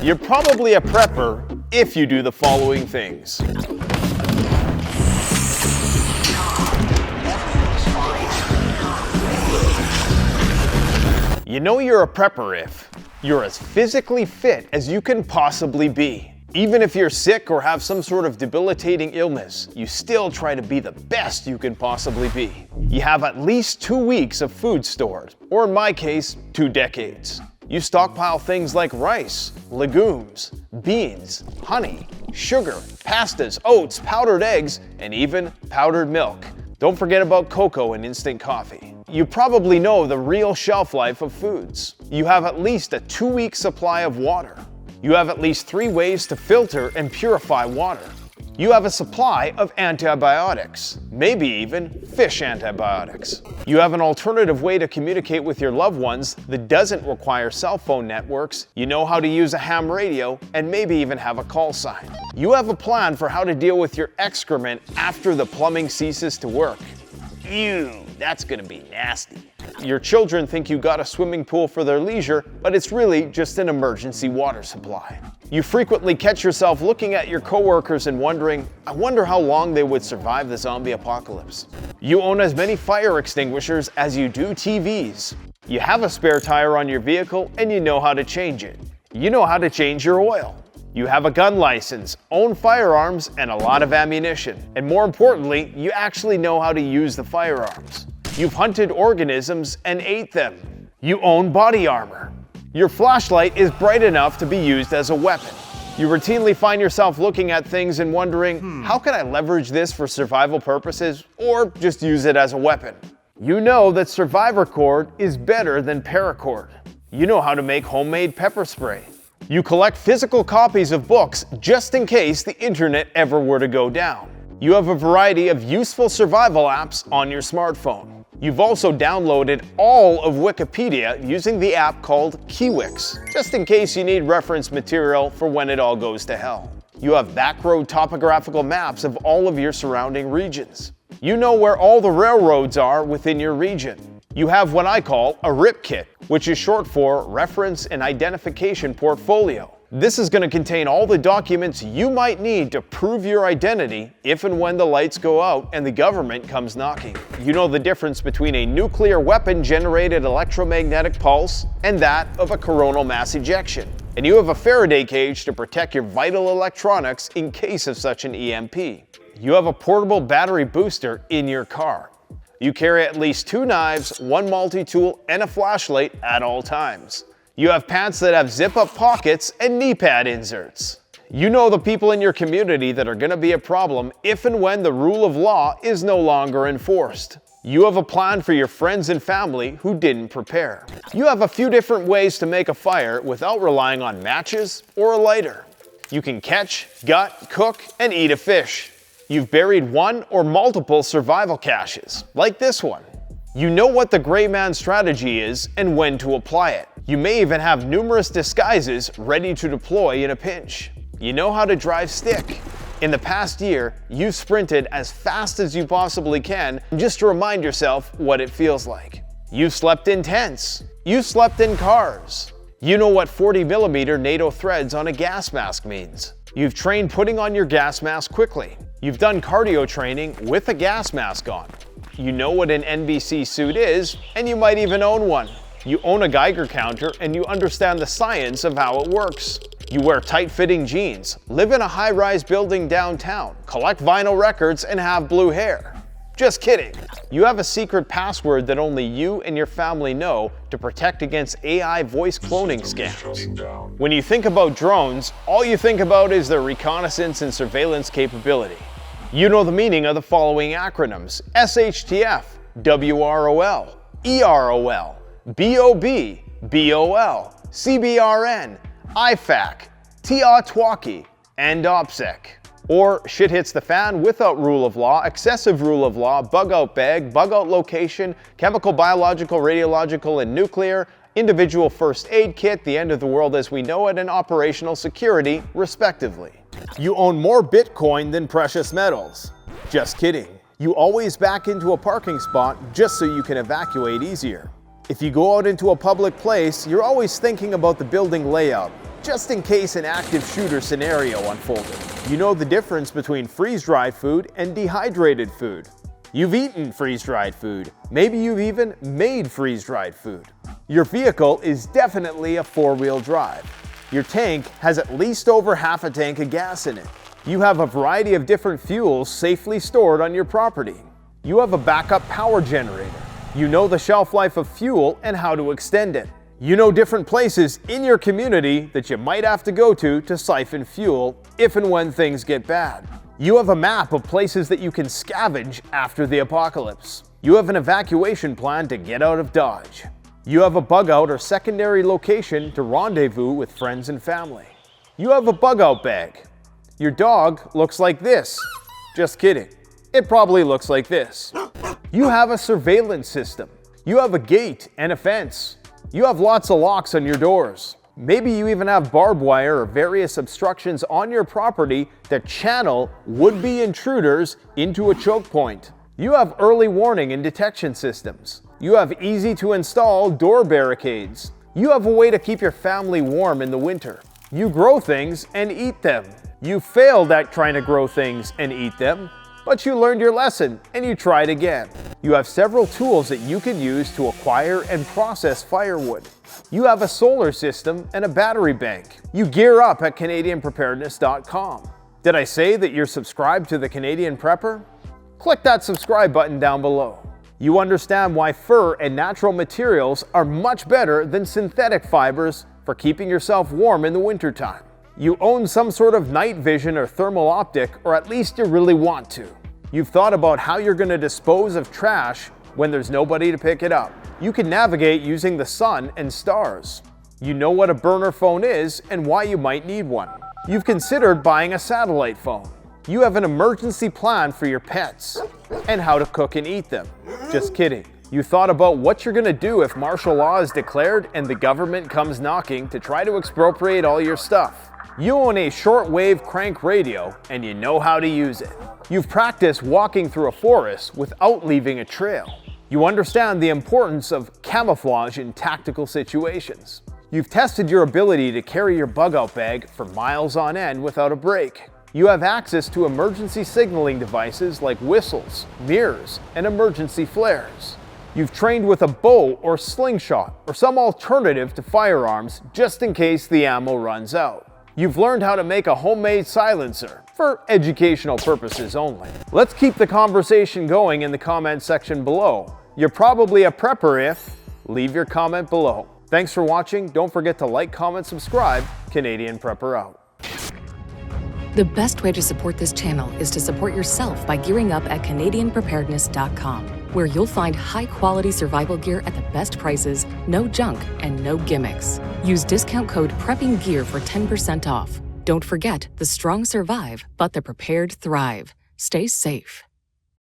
You're probably a prepper if you do the following things. You know you're a prepper if you're as physically fit as you can possibly be. Even if you're sick or have some sort of debilitating illness, you still try to be the best you can possibly be. You have at least 2 weeks of food stored, or in my case, 2 decades. You stockpile things like rice, legumes, beans, honey, sugar, pastas, oats, powdered eggs, and even powdered milk. Don't forget about cocoa and instant coffee. You probably know the real shelf life of foods. You have at least a 2-week supply of water. You have at least 3 ways to filter and purify water. You have a supply of antibiotics, maybe even fish antibiotics. You have an alternative way to communicate with your loved ones that doesn't require cell phone networks. You know how to use a ham radio and maybe even have a call sign. You have a plan for how to deal with your excrement after the plumbing ceases to work. Ew, that's gonna be nasty. Your children think you got a swimming pool for their leisure, but it's really just an emergency water supply. You frequently catch yourself looking at your coworkers and wondering, I wonder how long they would survive the zombie apocalypse. You own as many fire extinguishers as you do TVs. You have a spare tire on your vehicle and you know how to change it. You know how to change your oil. You have a gun license, own firearms, and a lot of ammunition. And more importantly, you actually know how to use the firearms. You've hunted organisms and ate them. You own body armor. Your flashlight is bright enough to be used as a weapon. You routinely find yourself looking at things and wondering, how can I leverage this for survival purposes or just use it as a weapon? You know that Survivor cord is better than paracord. You know how to make homemade pepper spray. You collect physical copies of books just in case the internet ever were to go down. You have a variety of useful survival apps on your smartphone. You've also downloaded all of Wikipedia using the app called Kiwix, just in case you need reference material for when it all goes to hell. You have backroad topographical maps of all of your surrounding regions. You know where all the railroads are within your region. You have what I call a RIP kit, which is short for Reference and Identification Portfolio. This is going to contain all the documents you might need to prove your identity if and when the lights go out and the government comes knocking. You know the difference between a nuclear weapon-generated electromagnetic pulse and that of a coronal mass ejection. And you have a Faraday cage to protect your vital electronics in case of such an EMP. You have a portable battery booster in your car. You carry at least 2 knives, 1 multi-tool, and a flashlight at all times. You have pants that have zip-up pockets and knee pad inserts. You know the people in your community that are going to be a problem if and when the rule of law is no longer enforced. You have a plan for your friends and family who didn't prepare. You have a few different ways to make a fire without relying on matches or a lighter. You can catch, gut, cook, and eat a fish. You've buried 1 or multiple survival caches, like this one. You know what the gray man strategy is and when to apply it. You may even have numerous disguises ready to deploy in a pinch. You know how to drive stick. In the past year, you've sprinted as fast as you possibly can just to remind yourself what it feels like. You've slept in tents. You've slept in cars. You know what 40mm NATO threads on a gas mask means. You've trained putting on your gas mask quickly. You've done cardio training with a gas mask on. You know what an NBC suit is, and you might even own one. You own a Geiger counter and you understand the science of how it works. You wear tight-fitting jeans, live in a high-rise building downtown, collect vinyl records, and have blue hair. Just kidding. You have a secret password that only you and your family know to protect against AI voice cloning scams. When you think about drones, all you think about is their reconnaissance and surveillance capability. You know the meaning of the following acronyms: SHTF, WROL, EROL, BOB, BOL, CBRN, IFAC, TIATWAKI, and OPSEC. Or shit hits the fan without rule of law, excessive rule of law, bug out bag, bug out location, chemical, biological, radiological, and nuclear, individual first aid kit, the end of the world as we know it, and operational security, respectively. You own more Bitcoin than precious metals. Just kidding. You always back into a parking spot just so you can evacuate easier. If you go out into a public place, you're always thinking about the building layout, just in case an active shooter scenario unfolded. You know the difference between freeze-dried food and dehydrated food. You've eaten freeze-dried food. Maybe you've even made freeze-dried food. Your vehicle is definitely a four-wheel drive. Your tank has at least over half a tank of gas in it. You have a variety of different fuels safely stored on your property. You have a backup power generator. You know the shelf life of fuel and how to extend it. You know different places in your community that you might have to go to siphon fuel if and when things get bad. You have a map of places that you can scavenge after the apocalypse. You have an evacuation plan to get out of Dodge. You have a bug out or secondary location to rendezvous with friends and family. You have a bug out bag. Your dog looks like this. Just kidding. It probably looks like this. You have a surveillance system. You have a gate and a fence. You have lots of locks on your doors. Maybe you even have barbed wire or various obstructions on your property that channel would-be intruders into a choke point. You have early warning and detection systems. You have easy-to-install door barricades. You have a way to keep your family warm in the winter. You grow things and eat them. You failed at trying to grow things and eat them, but you learned your lesson and you tried again. You have several tools that you can use to acquire and process firewood. You have a solar system and a battery bank. You gear up at CanadianPreparedness.com. Did I say that you're subscribed to the Canadian Prepper? Click that subscribe button down below. You understand why fur and natural materials are much better than synthetic fibers for keeping yourself warm in the wintertime. You own some sort of night vision or thermal optic, or at least you really want to. You've thought about how you're going to dispose of trash when there's nobody to pick it up. You can navigate using the sun and stars. You know what a burner phone is and why you might need one. You've considered buying a satellite phone. You have an emergency plan for your pets and how to cook and eat them. Just kidding. You thought about what you're going to do if martial law is declared and the government comes knocking to try to expropriate all your stuff. You own a shortwave crank radio and you know how to use it. You've practiced walking through a forest without leaving a trail. You understand the importance of camouflage in tactical situations. You've tested your ability to carry your bug out bag for miles on end without a break. You have access to emergency signaling devices like whistles, mirrors, and emergency flares. You've trained with a bow or slingshot or some alternative to firearms just in case the ammo runs out. You've learned how to make a homemade silencer, for educational purposes only. Let's keep the conversation going in the comment section below. You're probably a prepper if, leave your comment below. Thanks for watching. Don't forget to like, comment, subscribe. Canadian Prepper out. The best way to support this channel is to support yourself by gearing up at CanadianPreparedness.com, where you'll find high-quality survival gear at the best prices, no junk, and no gimmicks. Use discount code PREPPINGGEAR for 10% off. Don't forget, the strong survive, but the prepared thrive. Stay safe.